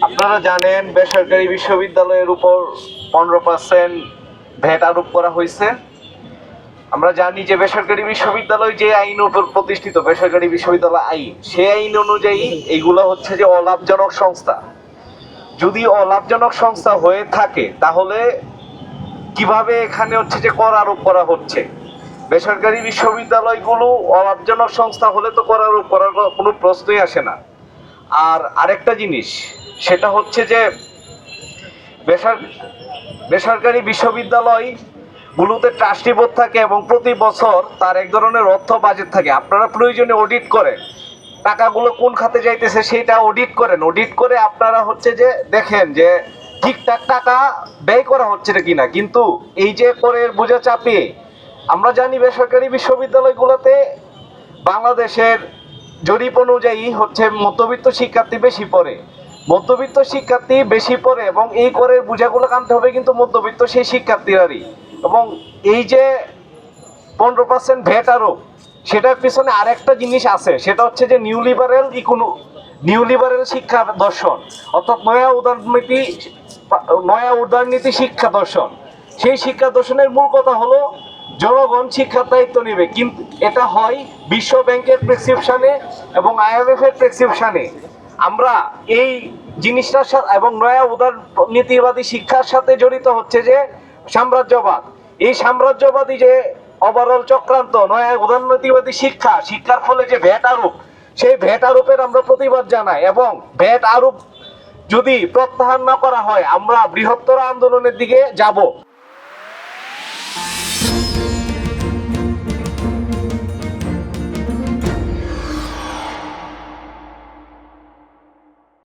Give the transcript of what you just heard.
আপনারা জানেন বেসরকারি বিশ্ববিদ্যালয়ের উপর 15% ভ্যাট আরোপ করা হয়েছে। আমরা জানি যে বেসরকারি বিশ্ববিদ্যালয় যে আইন উপর প্রতিষ্ঠিত, বেসরকারি বিশ্ববিদ্যালয় আইন, সেই আইন অনুযায়ী এইগুলো হচ্ছে যে অলাভজনক সংস্থা। যদি অলাভজনক সংস্থা হয়ে থাকে তাহলে কিভাবে এখানে হচ্ছে যে কর আরোপ করা হচ্ছে? বেসরকারি বিশ্ববিদ্যালয়গুলো অলাভজনক সংস্থা হলে তো কর আরোপ করার কোনো প্রশ্নই আসে না। আর আরেকটা জিনিস, সেটা হচ্ছে যে বেসরকারি বিশ্ববিদ্যালয়গুলোতে ট্রাস্টি বোর্ড থাকে এবং প্রতি বছর তার এক ধরনের অর্থ বাজেট থাকে। আপনারা প্রয়োজনে অডিট করেন, টাকাগুলো কোন খাতে যাইতেছে সেটা অডিট করেন। অডিট করে আপনারা হচ্ছে যে দেখেন যে ঠিকঠাক টাকা ব্যয় করা হচ্ছে না কিনা। কিন্তু এই যে করের বোঝা চাপিয়ে, আমরা জানি বেসরকারি বিশ্ববিদ্যালয়গুলোতে বাংলাদেশের জরিপ অনুযায়ী হচ্ছে মধ্যবিত্ত শিক্ষার্থী বেশি পড়ে, মধ্যবিত্ত শিক্ষার্থী বেশি পড়ে এবং এই করের বোঝাগুলো কানতে হবে কিন্তু মধ্যবিত্ত সেই শিক্ষার্থীরারই। এবং এই যে 15% ভ্যাট আরোপ, সেটার পিছনে আরেকটা জিনিস আছে, সেটা হচ্ছে যে নিউ লিবারেল শিক্ষা দর্শন, অর্থাৎ নয়া উদারনীতি শিক্ষা দর্শন। সেই শিক্ষা দর্শনের মূল কথা হলো জনগণ শিক্ষার দায়িত্ব নেবে, কিন্তু এটা হয় বিশ্ব ব্যাংকের প্রেসক্রিপশনে এবং IMF এর প্রেসক্রিপশনে। আমরা এই জিনিসটার সাথে এবং নয়া উদারনীতিবাদী শিক্ষার সাথে জড়িত হচ্ছে যে সাম্রাজ্যবাদ। এই সাম্রাজ্যবাদী যে ওভারঅল চক্রান্ত, নয়া উদারনীতিবাদী শিক্ষার ফলে যে ভ্যাট আরোপ, সেই ভ্যাট আরোপের আমরা প্রতিবাদ জানাই। এবং ভ্যাট আরোপ যদি প্রত্যাহার না করা হয়, আমরা বৃহত্তর আন্দোলনের দিকে যাব।